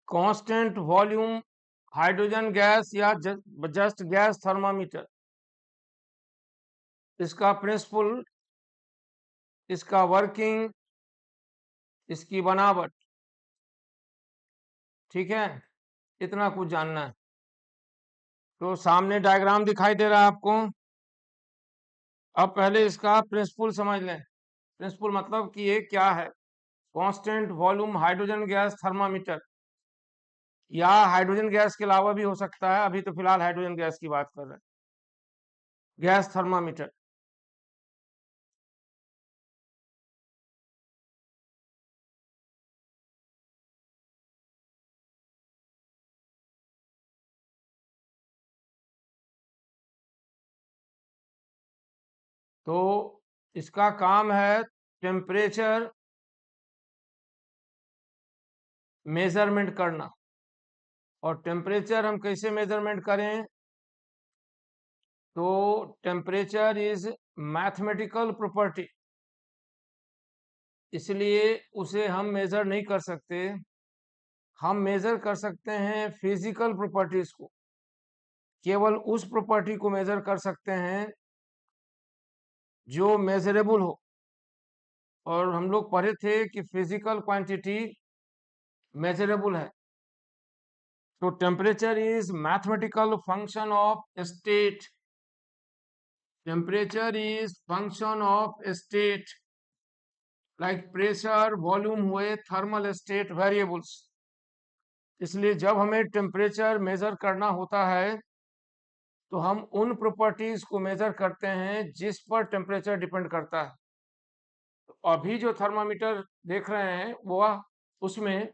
Constant volume hydrogen gas या just guess thermometer, इसका principal, इसका वर्किंग, इसकी बनावट, ठीक है, इतना कुछ जानना है। तो सामने डायग्राम दिखाई दे रहा है आपको। अब पहले इसका प्रिंसिपल समझ लें। प्रिंसिपल मतलब कि ये क्या है। Constant volume hydrogen gas thermometer, या हाइड्रोजन गैस के अलावा भी हो सकता है, अभी तो फिलहाल हाइड्रोजन गैस की बात कर रहे हैं। गैस थर्मामीटर, तो इसका काम है टेम्परेचर मेजरमेंट करना। और टेम्परेचर हम कैसे मेजरमेंट करें, तो टेम्परेचर इज मैथमेटिकल प्रॉपर्टी, इसलिए उसे हम मेजर नहीं कर सकते। हम मेजर कर सकते हैं फिजिकल प्रॉपर्टीज को, केवल उस प्रॉपर्टी को मेजर कर सकते हैं जो मेजरेबल हो। और हम लोग पढ़े थे कि फिजिकल क्वांटिटी मेजरेबल है। तो temperature is mathematical function of state, temperature is function of state, like pressure volume हुए थर्मल स्टेट वेरिएबल्स। इसलिए जब हमें टेम्परेचर मेजर करना होता है तो हम उन प्रॉपर्टीज को मेजर करते हैं जिस पर टेम्परेचर डिपेंड करता है। तो अभी जो थर्मामीटर देख रहे हैं वो, उसमें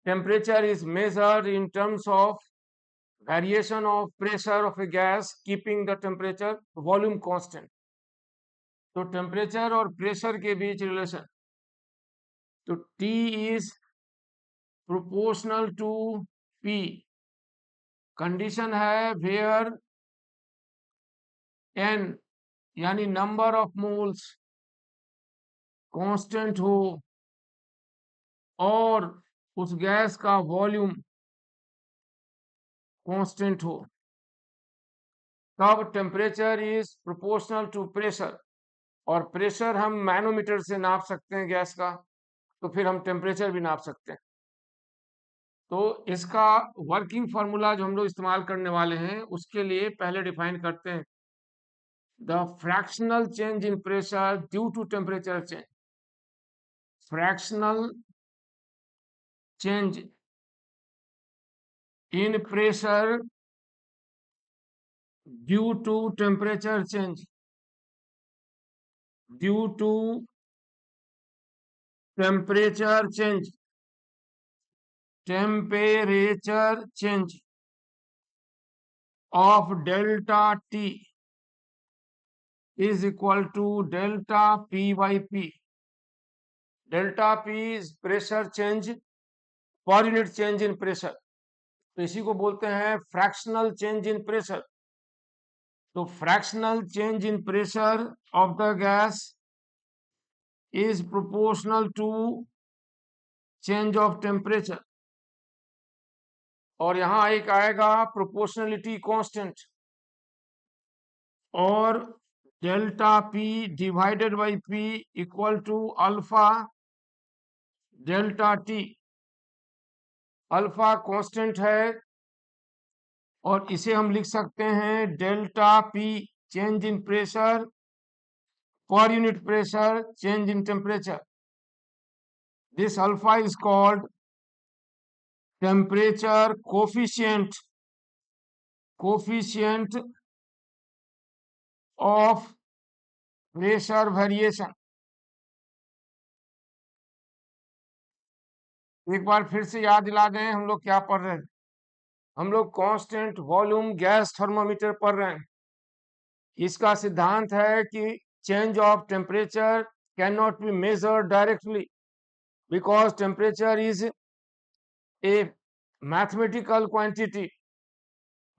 temperature is measured in terms of variation of pressure of a gas keeping the temperature volume constant. तो टेम्परेचर और प्रेशर के बीच रिलेशन, तो T is proportional to P। Condition है वेयर N यानी नंबर ऑफ मोल्स कांस्टेंट हो और उस गैस का वॉल्यूम कांस्टेंट हो, तब temperature is proportional to pressure. और प्रेशर हम मैनोमीटर से नाप सकते हैं गैस का, तो फिर हम टेम्परेचर भी नाप सकते हैं। तो इसका वर्किंग फार्मूला जो हम लोग इस्तेमाल करने वाले हैं उसके लिए पहले डिफाइन करते हैं the fractional change in pressure due to temperature change. Fractional change in pressure due to temperature change, due to temperature change, temperature change of delta T is equal to delta P by P. delta P is pressure change per unit change in pressure, तो इसी को बोलते हैं fractional change in pressure. तो fractional change in pressure of the gas is proportional to change of temperature। और यहां एक आएगा प्रोपोर्शनलिटी कांस्टेंट, और delta P divided by P equal to alpha delta T. Alpha constant है और इसे हम लिख सकते हैं delta P change in pressure per unit pressure change in temperature. This alpha is called temperature coefficient, coefficient of pressure variation. एक बार फिर से याद दिला दें हम लोग क्या पढ़ रहे हैं। हम लोग कांस्टेंट वॉल्यूम गैस थर्मोमीटर पढ़ रहे हैं। इसका सिद्धांत है कि change of temperature can not be measured directly because temperature is a mathematical quantity,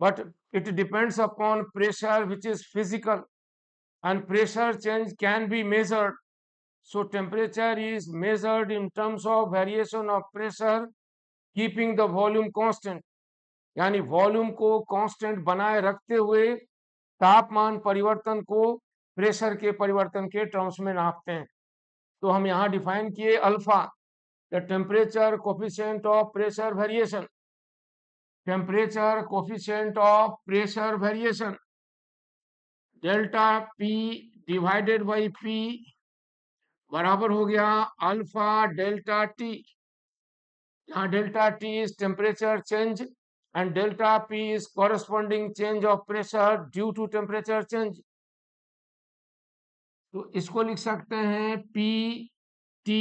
but it depends upon pressure which is physical, and pressure change can be measured. So temperature is measured in terms of variation of pressure keeping the volume constant, यानी volume को constant बनाए रखते हुए तापमान परिवर्तन को pressure के परिवर्तन के टर्म्स में नापते हैं। तो हम यहाँ डिफाइन किए alpha, the temperature coefficient of pressure variation, temperature coefficient of pressure variation delta P divided by P बराबर हो गया अल्फा डेल्टा टी। यहाँ delta T is temperature change and delta P is corresponding change of pressure due to temperature change। तो इसको लिख सकते हैं P T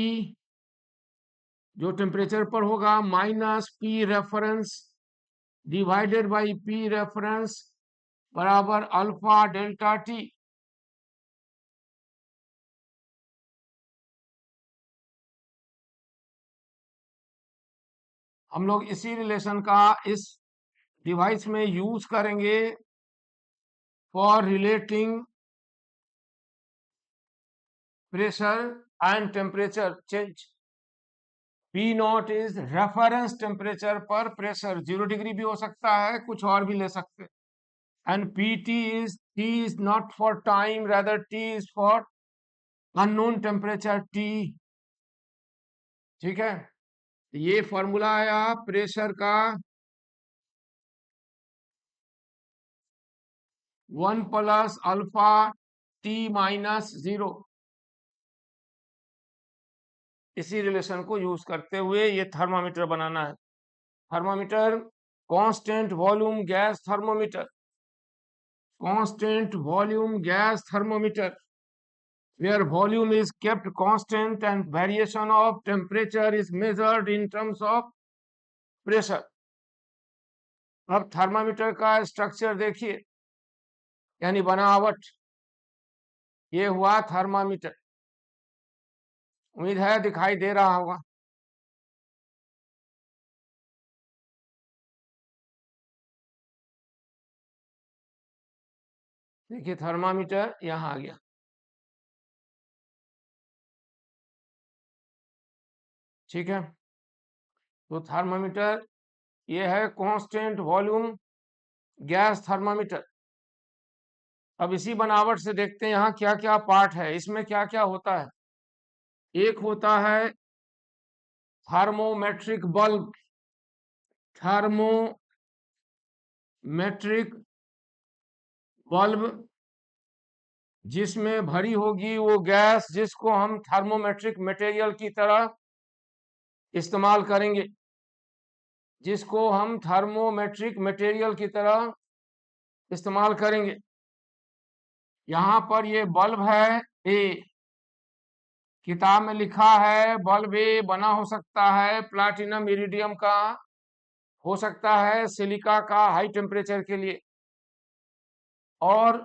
जो टेम्परेचर पर होगा minus P reference divided by P reference बराबर अल्फा डेल्टा टी। हम लोग इसी रिलेशन का इस डिवाइस में यूज करेंगे for relating pressure and temperature change. P not is reference temperature पर प्रेशर, 0 डिग्री भी हो सकता है, कुछ और भी ले सकते हैं। And PT is T is not for time, rather T is for unknown temperature T। ठीक है, ये फॉर्मूला आया प्रेशर का 1 प्लस अल्फा T माइनस 0। इसी रिलेशन को यूज करते हुए ये थर्मामीटर बनाना है। Thermometer constant volume gas thermometer, constant volume gas thermometer where volume is kept constant and variation of temperature is measured in terms of pressure। अब thermometer का structure देखिए, यानी बनावट, ये हुआ थर्मामीटर। उम्मीद है दिखाई दे रहा होगा। देखिए थर्मामीटर यहाँ आ गया। ठीक है, तो थर्मामीटर ये है कांस्टेंट वॉल्यूम गैस थर्मामीटर। अब इसी बनावट से देखते हैं यहाँ क्या क्या पार्ट है, इसमें क्या क्या होता है। एक होता है थर्मोमेट्रिक बल्ब, थर्मोमेट्रिक बल्ब जिसमें भरी होगी वो गैस जिसको हम थर्मोमेट्रिक मटेरियल की तरह इस्तेमाल करेंगे, जिसको हम थर्मोमेट्रिक मटेरियल की तरह इस्तेमाल करेंगे। यहाँ पर ये बल्ब है ए, किताब में लिखा है बल्ब ए बना हो सकता है प्लाटिनम इरिडियम का, हो सकता है सिलिका का हाई टेम्परेचर के लिए। और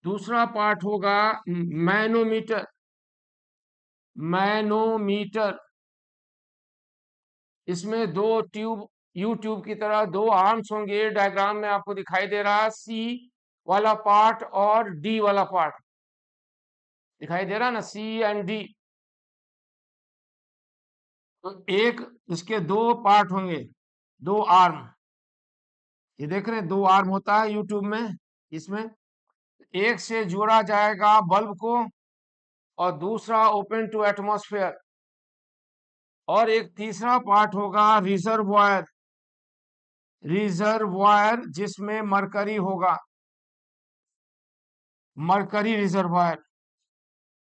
दूसरा पार्ट होगा मैनोमीटर, मैनोमीटर इसमें दो ट्यूब, यू ट्यूब की तरह दो आर्म्स होंगे। डायग्राम में आपको दिखाई दे रहा है सी वाला पार्ट और डी वाला पार्ट दिखाई दे रहा है ना, सी एंड डी। तो एक इसके दो पार्ट होंगे, दो आर्म, ये देख रहे हैं दो आर्म होता है यूट्यूब में। इसमें एक से जोड़ा जाएगा बल्ब को और दूसरा ओपन टू एटमॉस्फेयर, और एक तीसरा पार्ट होगा रिजर्वॉयर, रिजर्वॉयर जिसमें मरकरी होगा, मरकरी रिजर्वॉयर।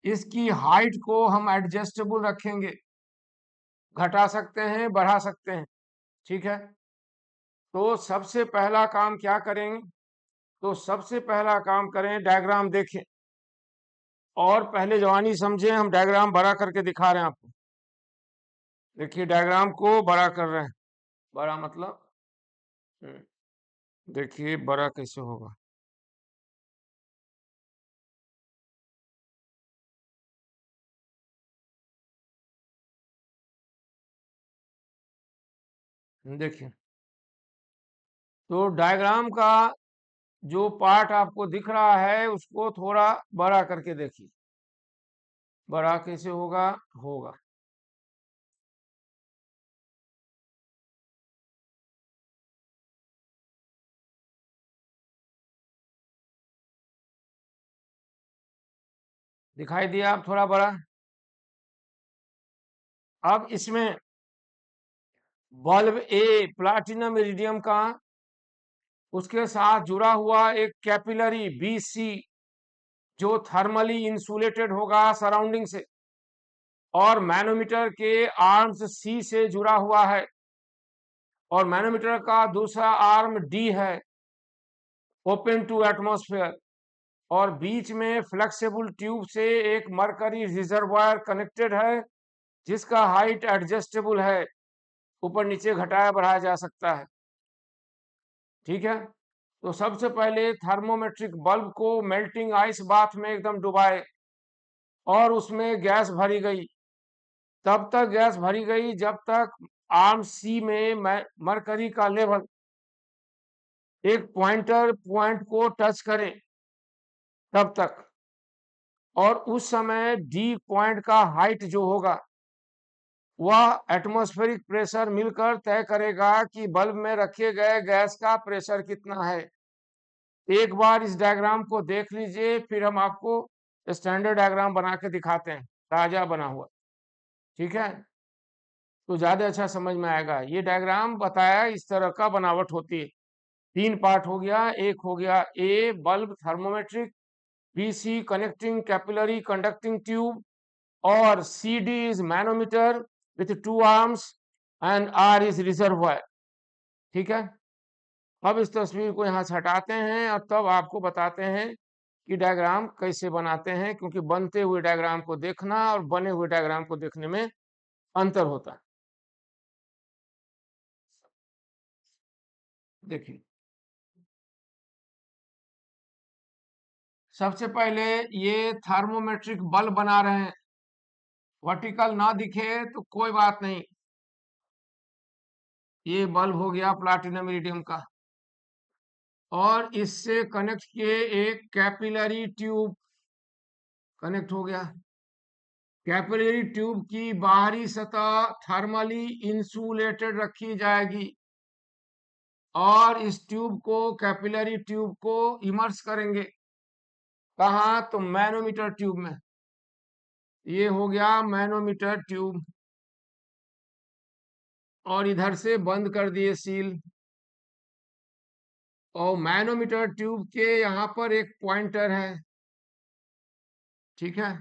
इसकी हाइट को हम एडजस्टेबल रखेंगे, घटा सकते हैं बढ़ा सकते हैं। ठीक है, तो सबसे पहला काम क्या करेंगे, तो सबसे पहला काम करें डायग्राम देखें और पहले जवानी समझें। हम डायग्राम बड़ा करके दिखा रहे हैं आपको। देखिए डायग्राम को बड़ा कर रहे हैं, बड़ा मतलब देखिए बड़ा कैसे होगा। देखिए तो डायग्राम का जो पार्ट आपको दिख रहा है उसको थोड़ा बड़ा करके देखिए, बड़ा कैसे होगा, होगा दिखाई दिया आप थोड़ा बड़ा। अब इसमें बल्ब ए प्लाटिनम इरिडियम का, उसके साथ जुड़ा हुआ एक कैपिलरी बी सी जो थर्मली इंसुलेटेड होगा सराउंडिंग से, और मैनोमीटर के आर्म्स सी से जुड़ा हुआ है, और मैनोमीटर का दूसरा आर्म डी है, ओपन टू एटमॉस्फेयर, और बीच में फ्लेक्सिबल ट्यूब से एक मरकरी रिजर्वायर कनेक्टेड है जिसका हाइट एडजस्टेबल है, ऊपर नीचे घटाया बढ़ाया जा सकता है। ठीक है, तो सबसे पहले थर्मोमेट्रिक बल्ब को मेल्टिंग आइस बाथ में एकदम डुबाए और उसमें गैस भरी गई। तब तक गैस भरी गई जब तक आर्म सी में मरकरी का लेवल एक पॉइंटर पॉइंट को टच करे, तब तक। और उस समय डी पॉइंट का हाइट जो होगा वह एटमॉस्फेरिक प्रेशर मिलकर तय करेगा कि बल्ब में रखे गए गैस का प्रेशर कितना है। एक बार इस डायग्राम को देख लीजिए, फिर हम आपको स्टैंडर्ड डायग्राम बना के दिखाते हैं, ताजा बना हुआ। ठीक है, तो ज्यादा अच्छा समझ में आएगा। ये डायग्राम बताया इस तरह का बनावट होती है। 3 पार्ट हो गया। एक हो गया A bulb thermometric, B C connecting capillary conducting tube, और C D is manometer with 2 arms, and R is reservoir. ठीक है, अब इस तस्वीर को यहाँ से हटाते हैं और तब आपको बताते हैं कि डायग्राम कैसे बनाते हैं, क्योंकि बनते हुए डायग्राम को देखना और बने हुए डायग्राम को देखने में अंतर होता है। देखिए, सबसे पहले ये थर्मोमेट्रिक बल्ब बना रहे हैं। वर्टिकल ना दिखे तो कोई बात नहीं, ये बल्ब हो गया प्लाटिनम इरिडियम का, और इससे कनेक्ट किए एक कैपिलरी ट्यूब कनेक्ट हो गया। कैपिलरी ट्यूब की बाहरी सतह थर्मली इंसुलेटेड रखी जाएगी, और इस ट्यूब को कैपिलरी ट्यूब को इमर्स करेंगे। कहाँ? तो मैनोमीटर ट्यूब में। ये हो गया मैनोमीटर ट्यूब, और इधर से बंद कर दिए सील। और मैनोमीटर ट्यूब के यहाँ पर एक पॉइंटर है। ठीक है,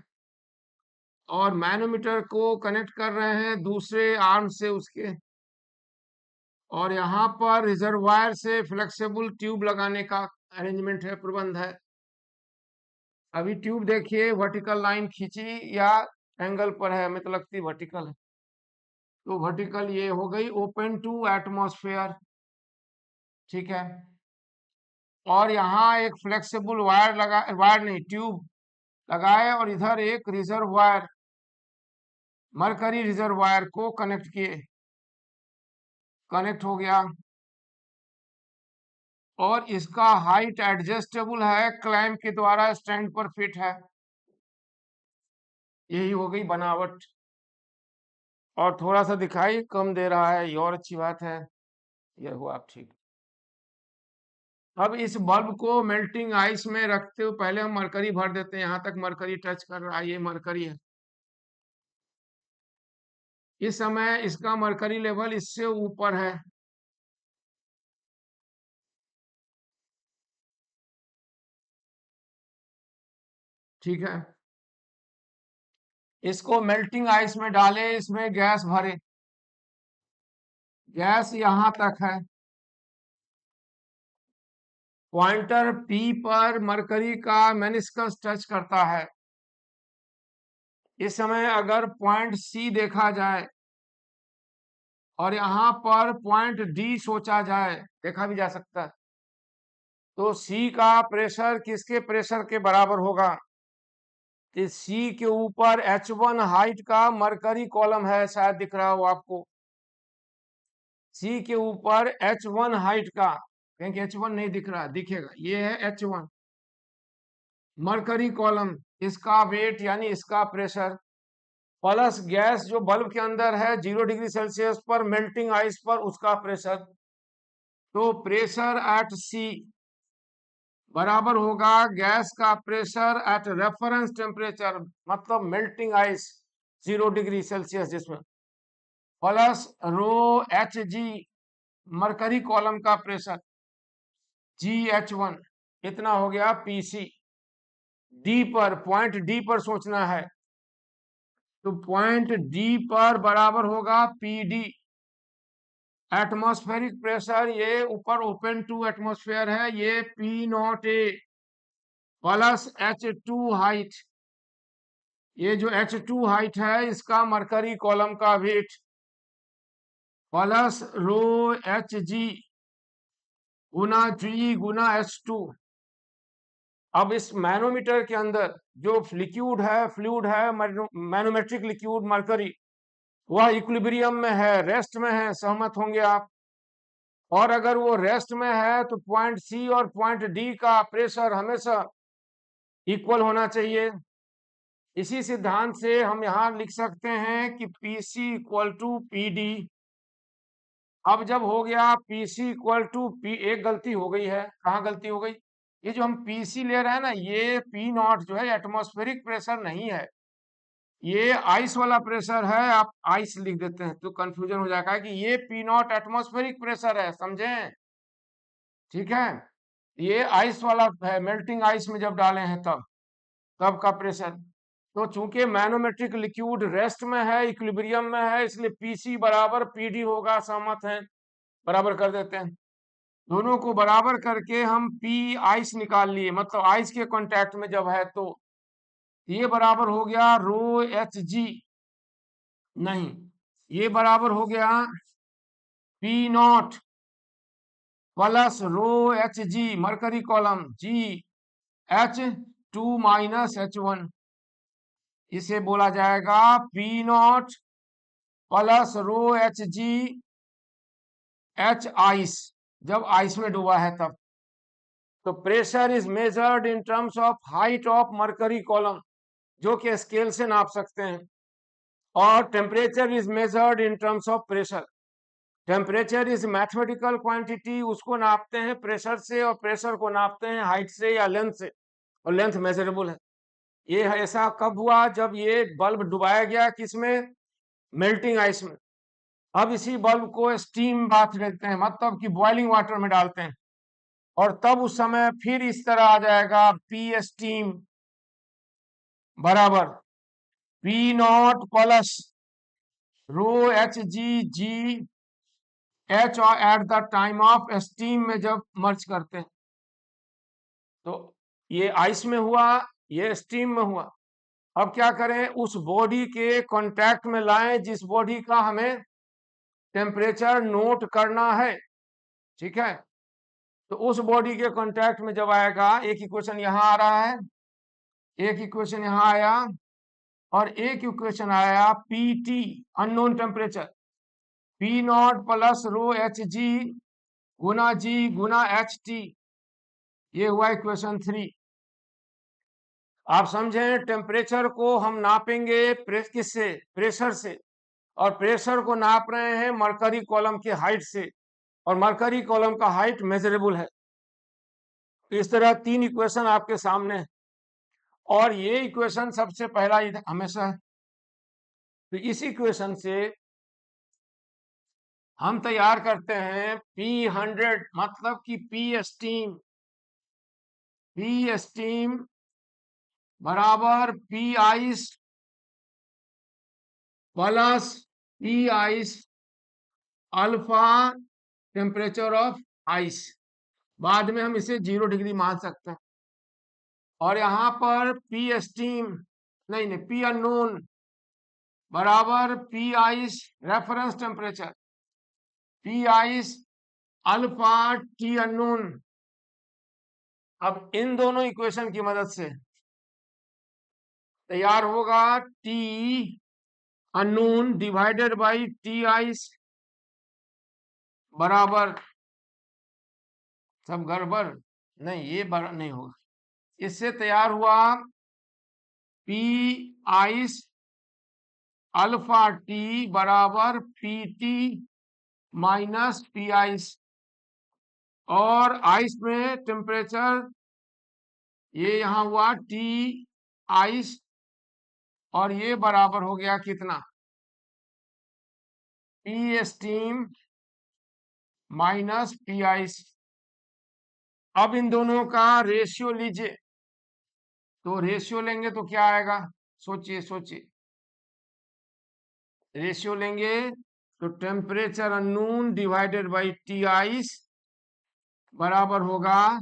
और मैनोमीटर को कनेक्ट कर रहे हैं दूसरे आर्म से उसके, और यहाँ पर रिजर्वायर से फ्लेक्सिबल ट्यूब लगाने का अरेंजमेंट है, प्रबंध है। अभी ट्यूब देखिए वर्टिकल लाइन खींची या एंगल पर है, हमें तो लगती वर्टिकल है, तो वर्टिकल ये हो गई ओपन टू एटमॉस्फेयर। ठीक है, और यहाँ एक फ्लेक्सिबल वायर लगा, वायर नहीं ट्यूब लगाए, और इधर एक रिजर्वायर मरकरी रिजर्वायर को कनेक्ट किए। कनेक्ट हो गया, और इसका हाइट एडजस्टेबल है, क्लैंप के द्वारा स्टैंड पर फिट है। यही हो गई बनावट। और थोड़ा सा दिखाई कम दे रहा है, ये और अच्छी बात है। ये हुआ आप ठीक। अब इस बल्ब को मेल्टिंग आइस में रखते हुए पहले हम मरकरी भर देते हैं। यहाँ तक मरकरी टच कर रहा है, ये मरकरी है। इस समय इसका मरकरी लेवल इससे ऊपर है। ठीक है, इसको मेल्टिंग आइस में डाले, इसमें गैस भरे। गैस यहां तक है। पॉइंटर पी पर मरकरी का मेनिस्कस टच करता है। इस समय अगर पॉइंट सी देखा जाए और यहाँ पर पॉइंट डी सोचा जाए, देखा भी जा सकता है, तो सी का प्रेशर किसके प्रेशर के बराबर होगा? कि सी के ऊपर H1 हाइट का मरकरी कॉलम है, शायद दिख रहा हो आपको। सी के ऊपर H1 हाइट का, क्योंकि H1 नहीं दिख रहा, दिखेगा, ये है H1 मरकरी कॉलम। इसका वेट यानी इसका प्रेशर, प्लस गैस जो बल्ब के अंदर है 0 डिग्री सेल्सियस पर मेल्टिंग आइस पर उसका प्रेशर। तो प्रेशर एट सी बराबर होगा गैस का प्रेशर एट रेफरेंस टेम्परेचर, मतलब मेल्टिंग आइस 0 डिग्री सेल्सियस जिसमें, प्लस रो एच जी मरकरी कॉलम का प्रेशर GH1, इतना हो गया PC। डी पर, पॉइंट डी पर सोचना है, तो पॉइंट डी पर बराबर होगा PD। एटमॉस्फेरिक प्रेशर ये ऊपर ओपन टू एटमॉस्फेयर है, ये P0A प्लस H2 हाइट, ये जो H2 हाइट है इसका मरकरी कॉलम का वेट, प्लस रो Hg गुना G गुना H2। अब इस मैनोमीटर के अंदर जो लिक्विड है, फ्लूइड है, मैनोमेट्रिक लिक्विड मरकरी, वह इक्विलिब्रियम में है, रेस्ट में है, सहमत होंगे आप। और अगर वो रेस्ट में है तो पॉइंट सी और पॉइंट डी का प्रेशर हमेशा इक्वल होना चाहिए। इसी सिद्धांत से हम यहां लिख सकते हैं कि PC इक्वल टू PD। अब जब हो गया PC इक्वल टू P, एक गलती हो गई है, कहाँ गलती हो गई, ये जो हम PC ले रहे हैं ना, ये P0 जो है एटमॉस्फेरिक प्रेशर नहीं है, ये आइस वाला प्रेशर है। आप आइस लिख देते हैं तो कंफ्यूजन हो जाएगा कि ये P0 एटमॉस्फेरिक प्रेशर है, समझें, ठीक है। ये आइस वाला है, मेल्टिंग आइस में जब डाले हैं तब का प्रेशर। तो चूंकि मैनोमेट्रिक लिक्विड रेस्ट में है, इक्विलिब्रियम में है, इसलिए PC बराबर PD होगा, सहमत है, बराबर कर देते हैं। दोनों को बराबर करके हम P आइस निकाल लिए, मतलब आइस के कांटेक्ट में जब है, तो ये बराबर हो गया रो Hg, नहीं, ये बराबर हो गया P0 प्लस रो Hg mercury column GH2 minus H1, इसे बोला जाएगा P0 प्लस रो Hg H आइस, जब आइस में डूबा है तब। तो pressure is measured in terms of height of mercury column, जो कि स्केल से नाप सकते हैं, और temperature is measured in terms of pressure. Temperature is mathematical quantity, उसको नापते हैं प्रेशर से, और प्रेशर को नापते हैं हाइट से या लेंथ से, और लेंथ मेजरेबल है। ये ऐसा कब हुआ, जब ये बल्ब डुबाया गया किसमें, मेल्टिंग आइस में। अब इसी बल्ब को स्टीम बाथ देते हैं, मतलब कि बॉइलिंग वाटर में डालते हैं, और तब उस समय फिर इस तरह आ जाएगा P स्टीम बराबर P0 plus row Hg H at the time of steam में जब मर्ज करते हैं, तो ये आइस में हुआ, ये स्टीम में हुआ। अब क्या करें, उस बॉडी के कांटेक्ट में लाएं जिस बॉडी का हमें टेम्परेचर नोट करना है, ठीक है। तो उस बॉडी के कांटेक्ट में जब आएगा, एक इक्वेशन यहां आ रहा है, एक इक्वेशन यहां आया, और एक इक्वेशन आया PT unknown temperature, P0 plus रो Hg गुना G गुना HT, ये हुआ इक्वेशन 3। आप समझें, टेम्परेचर को हम नापेंगे किससे, प्रेशर से, और प्रेशर को नाप रहे हैं मरकरी कॉलम की हाइट से, और मरकरी कॉलम का हाइट मेजरेबल है। इस तरह 3 इक्वेशन आपके सामने है, और ये इक्वेशन सबसे पहला हमेशा है। तो इस इक्वेशन से हम तैयार करते हैं P100, मतलब कि P स्टीम बराबर P ice plus P ice alpha temperature of ice. बाद में हम इसे 0 डिग्री मान सकते हैं, और यहां पर P स्टीम, नहीं नहीं, P अननोन बराबर P ice reference temperature, P ice alpha T unknown. अब इन दोनों इक्वेशन की मदद से तैयार होगा T unknown divided by T ice बराबर, सब गड़बड़, नहीं ये बड़ा नहीं होगा। इससे तैयार हुआ P आइस अल्फा T बराबर PT माइनस P आइस, और आइस में टेम्परेचर ये यहाँ हुआ टी आइस, और ये बराबर हो गया कितना, P steam minus P ice. अब इन दोनों का रेशियो लीजिए, तो रेशियो लेंगे तो क्या आएगा, सोचिए सोचिए। रेशियो लेंगे तो temperature unknown divided by T ice बराबर होगा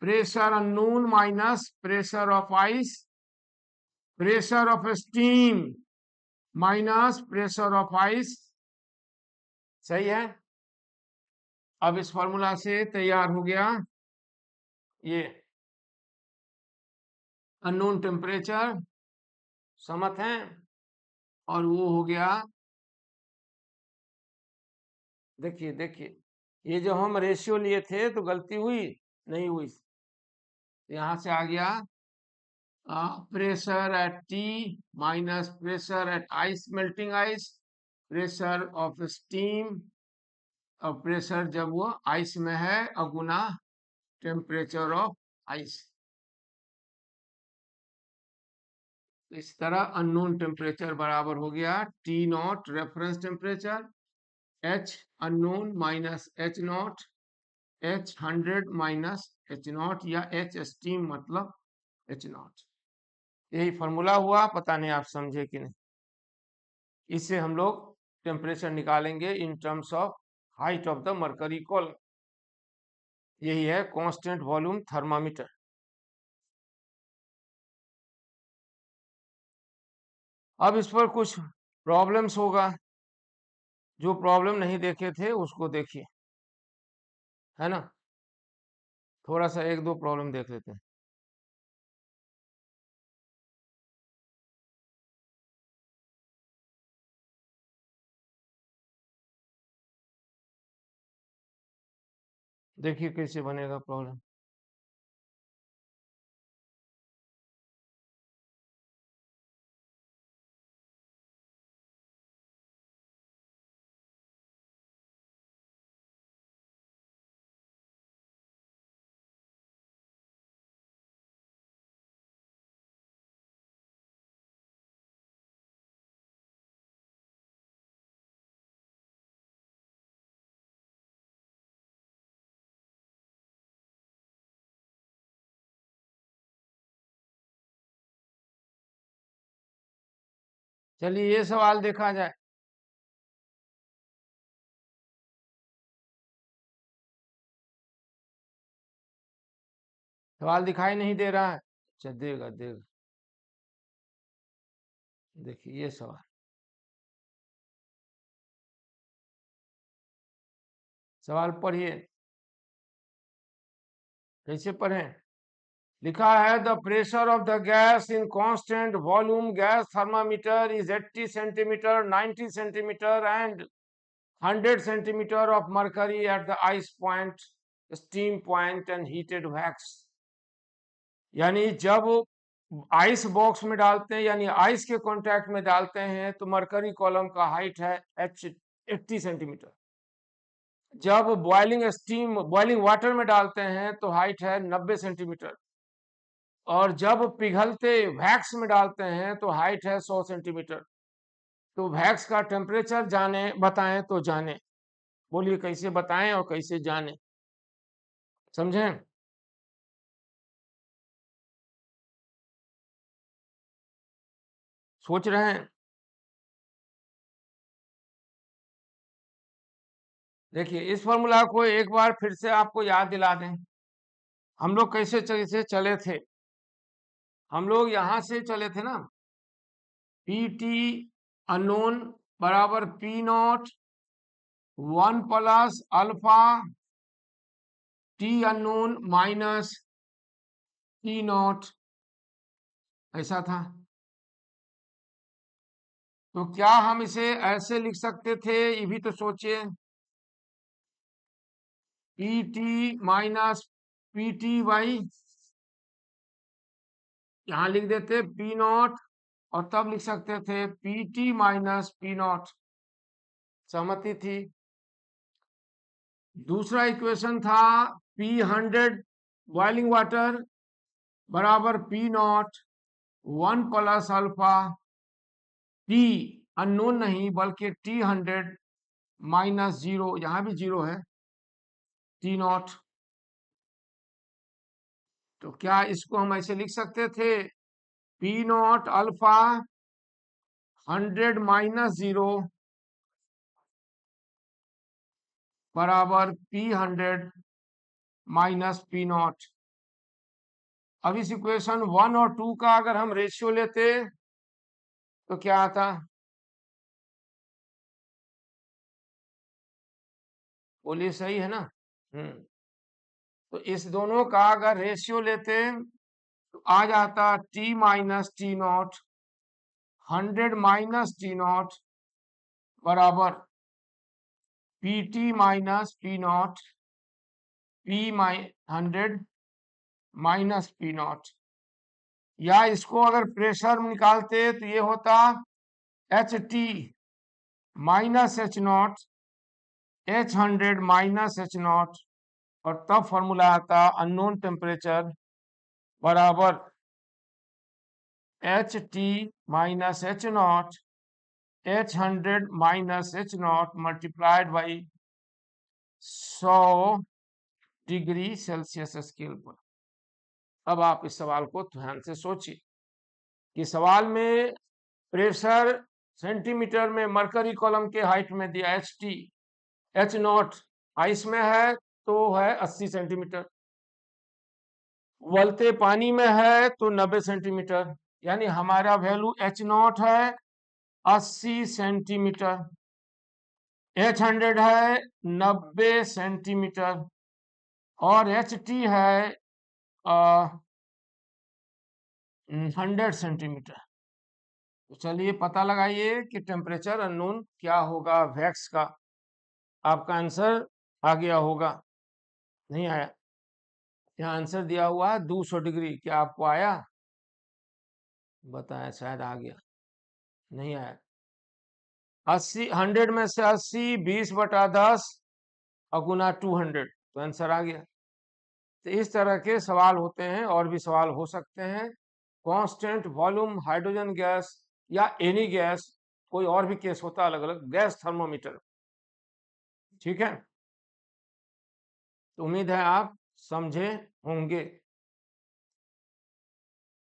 pressure unknown minus pressure of ice, pressure of steam minus pressure of ice. सही है। अब इस फॉर्मूला से तैयार हो गया ये अननोन टेम्परेचर, समझ है, और वो हो गया, देखिए देखिए, ये जो हम रेशियो लिए थे तो गलती हुई नहीं हुई, यहां से आ गया pressure at T minus pressure at ice melting ice, pressure of steam, और प्रेशर जब वो आइस में है अगुना टेम्परेचर ऑफ आइस। इस तरह अननोन टेम्परेचर बराबर हो गया T not reference temperature, H unknown minus H not, H 100 minus H not, या एच स्टीम मतलब एच नॉट। यही फॉर्मूला हुआ, पता नहीं आप समझे कि नहीं। इससे हम लोग टेम्परेचर निकालेंगे इन terms of height of the mercury column. यही है कांस्टेंट वॉल्यूम थर्मामीटर। अब इस पर कुछ प्रॉब्लम्स होगा, जो प्रॉब्लम नहीं देखे थे उसको देखिए, है ना। थोड़ा सा एक दो प्रॉब्लम देख लेते हैं। देखिए कैसे बनेगा प्रॉब्लम। चलिए ये सवाल देखा जाए। सवाल दिखाई नहीं दे रहा है, अच्छा देगा देगा। देखिए ये सवाल, सवाल पढ़िए, कैसे पढ़ें। लिखा है the pressure of the gas in constant volume gas thermometer is 80 centimetre, 90 centimetre and 100 centimetre of mercury at the ice point, steam point and heated wax. यानी जब आइस बॉक्स में डालते हैं, यानी आइस के कांटेक्ट में डालते हैं, तो मरकरी कॉलम का हाइट है 80 सेंटीमीटर। जब बॉइलिंग स्टीम बॉइलिंग वाटर में डालते हैं तो हाइट है 90 सेंटीमीटर, और जब पिघलते वैक्स में डालते हैं तो हाइट है 100 सेंटीमीटर। तो वैक्स का टेम्परेचर जाने बताएं तो जाने, बोलिए कैसे बताएं और कैसे जाने, समझें। सोच रहे हैं। देखिए इस फॉर्मूला को एक बार फिर से आपको याद दिला दें, हम लोग कैसे चले थे। हम लोग यहां से चले थे ना, पी टी अननोन बराबर P not 1 plus alpha T unknown minus T not, ऐसा था। तो क्या हम इसे ऐसे लिख सकते थे, ये भी तो सोचिए, P T minus P T by, यहां लिख देते पी नॉट, और तब लिख सकते थे P T minus P not. सहमति थी। दूसरा इक्वेशन था P100 बॉइलिंग वाटर बराबर P not 1 plus alpha T unknown नहीं बल्कि T100 माइनस 0, यहां भी 0 है, टी नॉट। तो क्या इसको हम ऐसे लिख सकते थे, पी नॉट अल्फा 100 माइनस 0 बराबर P100 माइनस पी नॉट। अब इस इक्वेशन 1 और 2 का अगर हम रेशियो लेते तो क्या आता, बोलिए सही है ना। तो इस दोनों का अगर रेशियो लेते तो आ जाता T minus T naught 100 minus T naught बराबर P T minus P naught P 100 minus P naught. या इसको अगर प्रेशर निकालते तो ये होता H T minus H naught H100 minus H naught, और तब फॉर्मूला आता अननोन टेम्परेचर बराबर H T minus H naught H100 minus H naught multiplied by 100 degree Celsius scale पर। अब आप इस सवाल को ध्यान से सोचिए कि सवाल में प्रेशर सेंटीमीटर में मरकरी कॉलम के हाइट में दिया H T, H not ice में है तो है 80 सेंटीमीटर, उबलते पानी में है तो 90 सेंटीमीटर, यानी हमारा वैल्यू एच नॉट है 80 सेंटीमीटर, H100 है 90 सेंटीमीटर और एच टी है 100 सेंटीमीटर। तो चलिए पता लगाइए कि टेम्परेचर अननोन क्या होगा वैक्स का। आपका आंसर आ गया होगा, नहीं आया? यहाँ आंसर दिया हुआ है 200 डिग्री, क्या आपको आया? बताएं, शायद आ गया, नहीं आया। 80 100 में से 80 20/10 और गुना 200, तो आंसर आ गया। तो इस तरह के सवाल होते हैं, और भी सवाल हो सकते हैं। कांस्टेंट वॉल्यूम हाइड्रोजन गैस या एनी गैस, कोई और भी केस होता है अलग अलग, गैस थर्मोमीटर, ठीक है। तो उम्मीद है आप समझे होंगे।